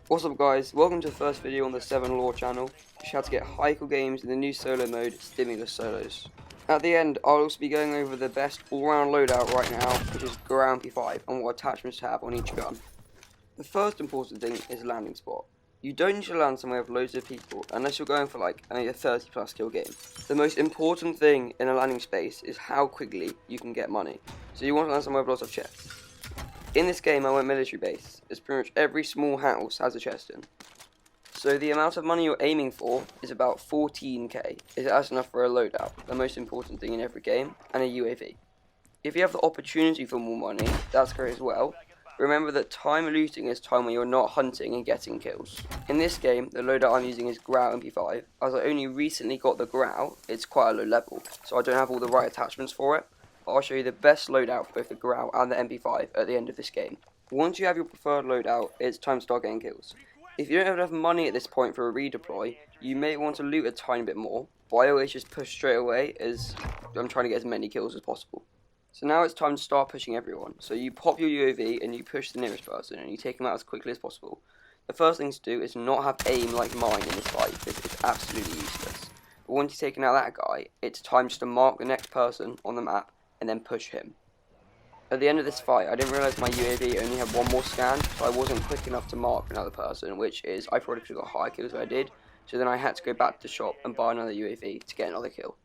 What's up guys, welcome to the first video on the SevenLore channel, which how to get high kill games in the new solo mode, Stimulus Solos. At the end, I'll also be going over the best all-round loadout right now, which is Grau+Mp5, and what attachments to have on each gun. The first important thing is landing spot. You don't need to land somewhere with loads of people, unless you're going for like a 30 plus kill game. The most important thing in a landing space is how quickly you can get money. So you want to land somewhere with lots of chests. In this game I went military base, as pretty much every small house has a chest in. So the amount of money you're aiming for is about 14k. That's enough for a loadout, the most important thing in every game, and a UAV. If you have the opportunity for more money, that's great as well. Remember that time looting is time when you're not hunting and getting kills. In this game, the loadout I'm using is Grau+Mp5. As I only recently got the Grau, it's quite a low level, so I don't have all the right attachments for it. I'll show you the best loadout for both the Grau and the MP5 at the end of this game. Once you have your preferred loadout, it's time to start getting kills. If you don't have enough money at this point for a redeploy, you may want to loot a tiny bit more, but I always just push straight away as I'm trying to get as many kills as possible. So now it's time to start pushing everyone. So you pop your UAV and you push the nearest person and you take them out as quickly as possible. The first thing to do is not have aim like mine in this fight because it's absolutely useless. But once you've taken out that guy, it's time just to mark the next person on the map and then push him. At the end of this fight, I didn't realise my UAV only had one more scan, so I wasn't quick enough to mark another person, which is, I probably could have got higher kills than I did, so then I had to go back to the shop and buy another UAV to get another kill.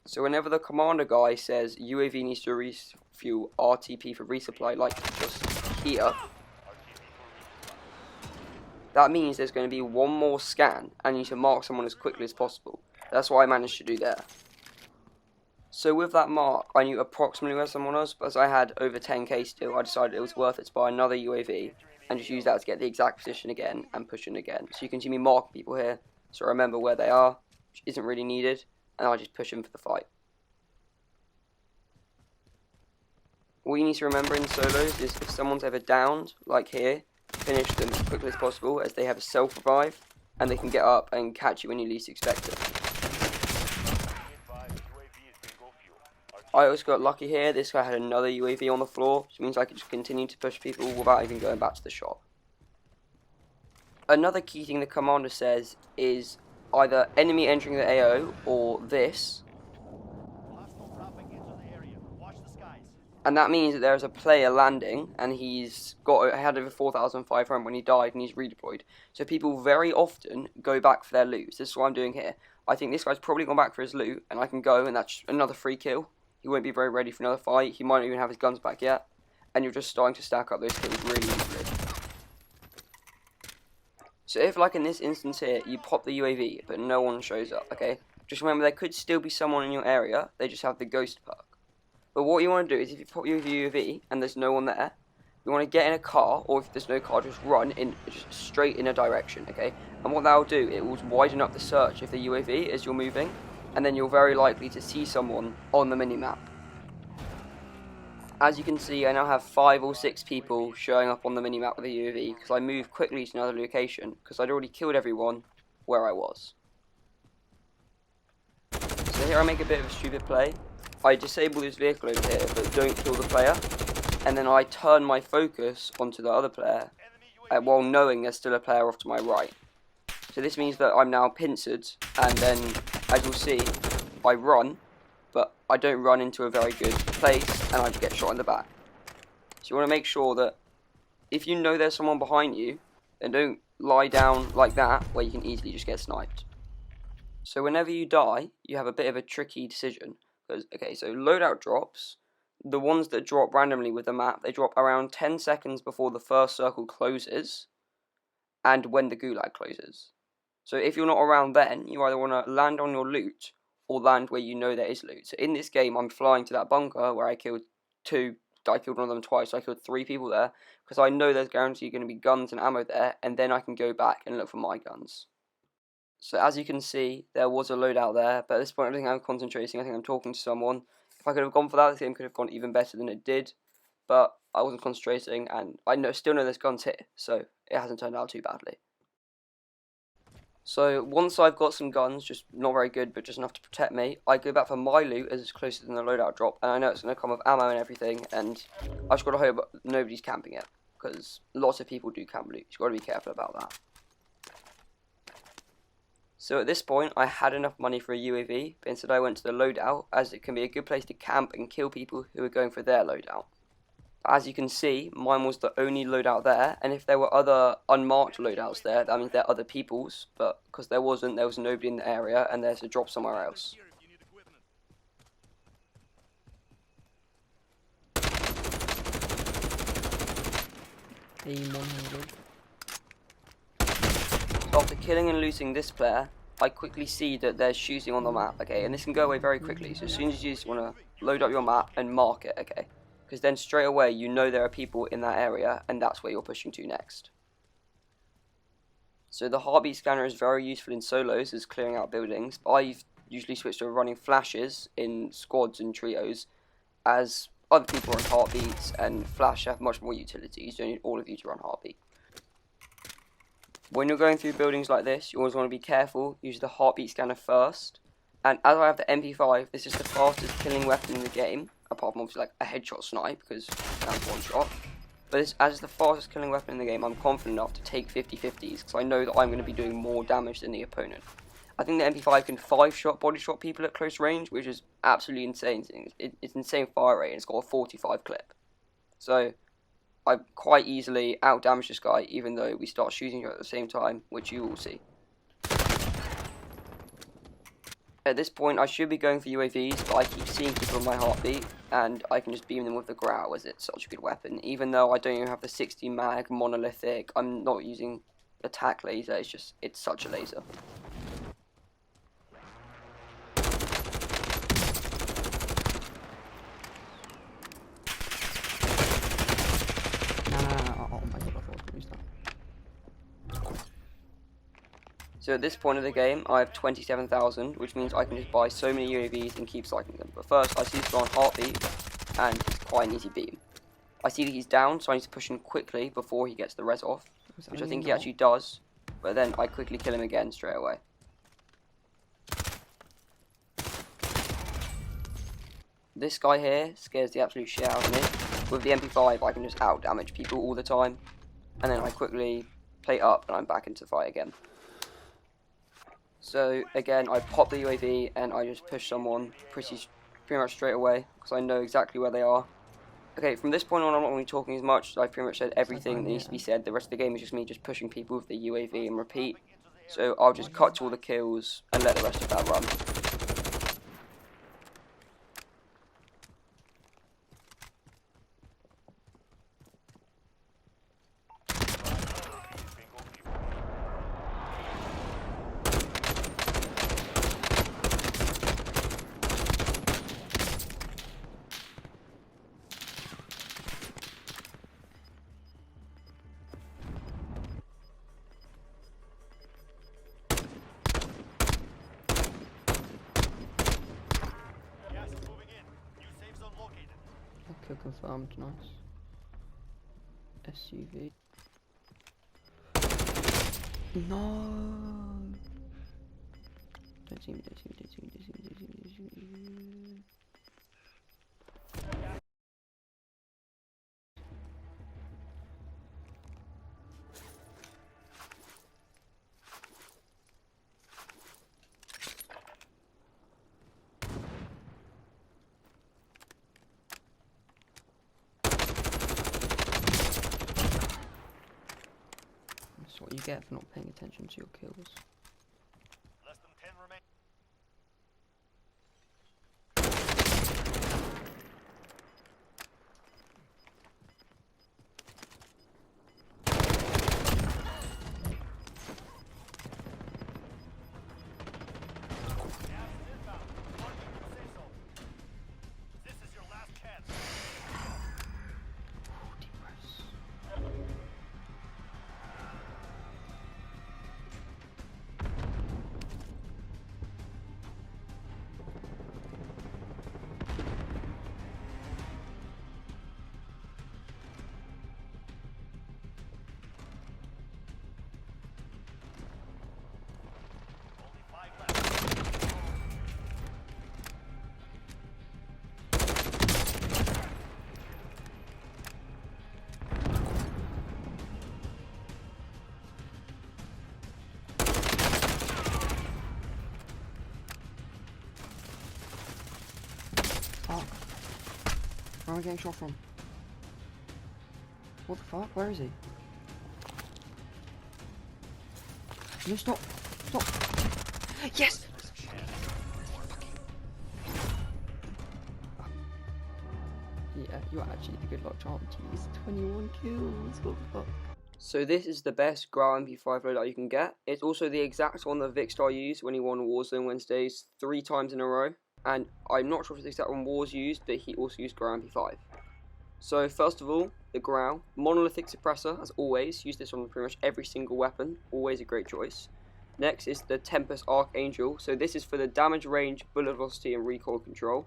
So whenever the commander guy says UAV needs to refuel RTP for resupply, like just here, that means there's going to be one more scan, and you need to mark someone as quickly as possible. That's what I managed to do there. So with that mark, I knew approximately where someone was, but as I had over 10k still, I decided it was worth it to buy another UAV and just use that to get the exact position again and push in again. So you can see me marking people here, so I remember where they are, which isn't really needed, and I just push them for the fight. All you need to remember in solos is if someone's ever downed, like here, finish them as quickly as possible as they have a self-revive, and they can get up and catch you when you least expect it. I also got lucky here, this guy had another UAV on the floor, which means I could just continue to push people without even going back to the shop. Another key thing the commander says is either enemy entering the AO or this. And that means that there is a player landing and he's had over 4,500 when he died and he's redeployed. So people very often go back for their loot. This is what I'm doing here. I think this guy's probably gone back for his loot and I can go and that's another free kill. He won't be very ready for another fight. He might not even have his guns back yet. And you're just starting to stack up those kills really easily. So if, like in this instance here, you pop the UAV, but no one shows up, okay? Just remember there could still be someone in your area. They just have the ghost perk. But what you want to do is if you pop your UAV and there's no one there, you want to get in a car, or if there's no car, just run in just straight in a direction, okay? And what that will do, it will widen up the search of the UAV as you're moving. And then you're very likely to see someone on the minimap. As you can see, I now have 5 or 6 people showing up on the minimap with a UAV because I moved quickly to another location because I'd already killed everyone where I was. So here I make a bit of a stupid play. I disable this vehicle over here but don't kill the player, and then I turn my focus onto the other player while knowing there's still a player off to my right. So this means that I'm now pincered, and then, as you'll see, I run, but I don't run into a very good place, and I just get shot in the back. So you want to make sure that if you know there's someone behind you, then don't lie down like that, where you can easily just get sniped. So whenever you die, you have a bit of a tricky decision. Because, okay, so loadout drops, the ones that drop randomly with the map, they drop around 10 seconds before the first circle closes, and when the gulag closes. So if you're not around then, you either want to land on your loot, or land where you know there is loot. So in this game, I'm flying to that bunker where I killed one of them twice, so I killed 3 people there, because I know there's guaranteed going to be guns and ammo there, and then I can go back and look for my guns. So as you can see, there was a loadout there, but at this point I don't think I'm concentrating, I think I'm talking to someone. If I could have gone for that, the game could have gone even better than it did, but I wasn't concentrating, and I still know there's guns here, so it hasn't turned out too badly. So once I've got some guns, just not very good, but just enough to protect me, I go back for my loot as it's closer than the loadout drop, and I know it's going to come with ammo and everything, and I've just got to hope nobody's camping it. because lots of people do camp loot. You've got to be careful about that. So at this point, I had enough money for a UAV, but instead I went to the loadout, as it can be a good place to camp and kill people who are going for their loadout. As you can see, mine was the only loadout there, and if there were other unmarked loadouts there, that means they're other people's, but because there was nobody in the area, and there's a drop somewhere else. So after killing and losing this player, I quickly see that there's shooting on the map, okay, and this can go away very quickly. So as soon as you just want to load up your map and mark it, okay, because then straight away you know there are people in that area, and that's where you're pushing to next. So the heartbeat scanner is very useful in solos as clearing out buildings, but I've usually switched to running flashes in squads and trios, as other people run heartbeats, and flash have much more utility. You don't need all of you to run heartbeat. When you're going through buildings like this, you always want to be careful, use the heartbeat scanner first. And as I have the MP5, this is the fastest killing weapon in the game, apart from obviously like a headshot snipe, because that's one shot. But as the fastest killing weapon in the game, I'm confident enough to take 50-50s, because I know that I'm going to be doing more damage than the opponent. I think the MP5 can 5-shot body shot people at close range, which is absolutely insane. It's insane fire rate, and it's got a 45 clip. So I quite easily out-damage this guy, even though we start shooting her at the same time, which you will see. At this point, I should be going for UAVs, but I keep seeing people on my heartbeat, and I can just beam them with the Grau, as it's such a good weapon. Even though I don't even have the 60 mag monolithic, I'm not using attack laser, it's such a laser. So at this point of the game, I have 27,000, which means I can just buy so many UAVs and keep cycling them. But first, I see this guy on heartbeat, and it's quite an easy beam. I see that he's down, so I need to push him quickly before he gets the res off, which I think he actually does. But then I quickly kill him again straight away. This guy here scares the absolute shit out of me. With the MP5, I can just out-damage people all the time, and then I quickly plate up, and I'm back into the fight again. So again, I pop the UAV and I just push someone pretty much straight away because I know exactly where they are. Okay, from this point on, I'm not going to be talking as much. I've pretty much said everything that needs to be said. The rest of the game is just me just pushing people with the UAV and repeat. So I'll just cut to all the kills and let the rest of that run. Kill confirmed, nice. SUV. No! Don't see me. That's what you get for not paying attention to your kills. Less than 10 remain. This is your last chance. Where am I getting shot from? What the fuck? Where is he? No, stop! Stop! Yes! Yeah, you're actually the good luck charm. Jeez, 21 kills. What the fuck? So this is the best Grau+Mp5 loadout you can get. It's also the exact one that Vikkstar used when he won Warzone Wednesdays 3 times in a row. And I'm not sure if it's the exact one Wars used, but he also used Grau+Mp5. So first of all, the Grau. Monolithic suppressor, as always. Use this on pretty much every single weapon. Always a great choice. Next is the Tempest Archangel. So this is for the damage range, bullet velocity, and recoil control.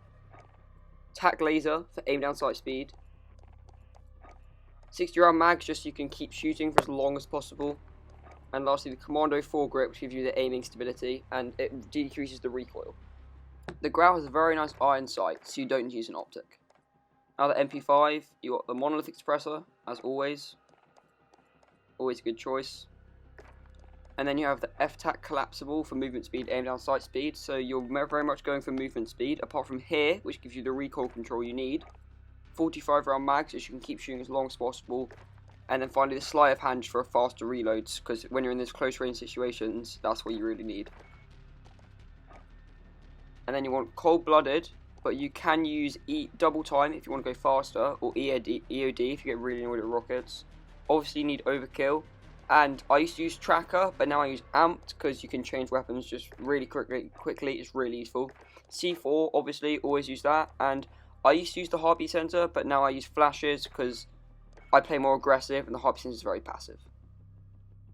Tac laser for aim down sight speed. 60 round mags just so you can keep shooting for as long as possible. And lastly, the Commando foregrip, which gives you the aiming stability and it decreases the recoil. The Grau has a very nice iron sight, so you don't use an optic. Now the MP5, you got the monolithic suppressor, as always. Always a good choice. And then you have the F-Tac collapsible for movement speed, aim down sight speed. So you're very much going for movement speed, apart from here, which gives you the recoil control you need. 45 round mags, so you can keep shooting as long as possible. And then finally the sleight of hand for faster reloads, because when you're in these close range situations, that's what you really need. And then you want cold blooded, but you can use double time if you want to go faster, or EOD if you get really annoyed at rockets. Obviously you need overkill. And I used to use tracker, but now I use amped because you can change weapons just really quickly. It's really useful. C4, obviously, always use that. And I used to use the heartbeat sensor, but now I use flashes because I play more aggressive and the heartbeat sensor is very passive.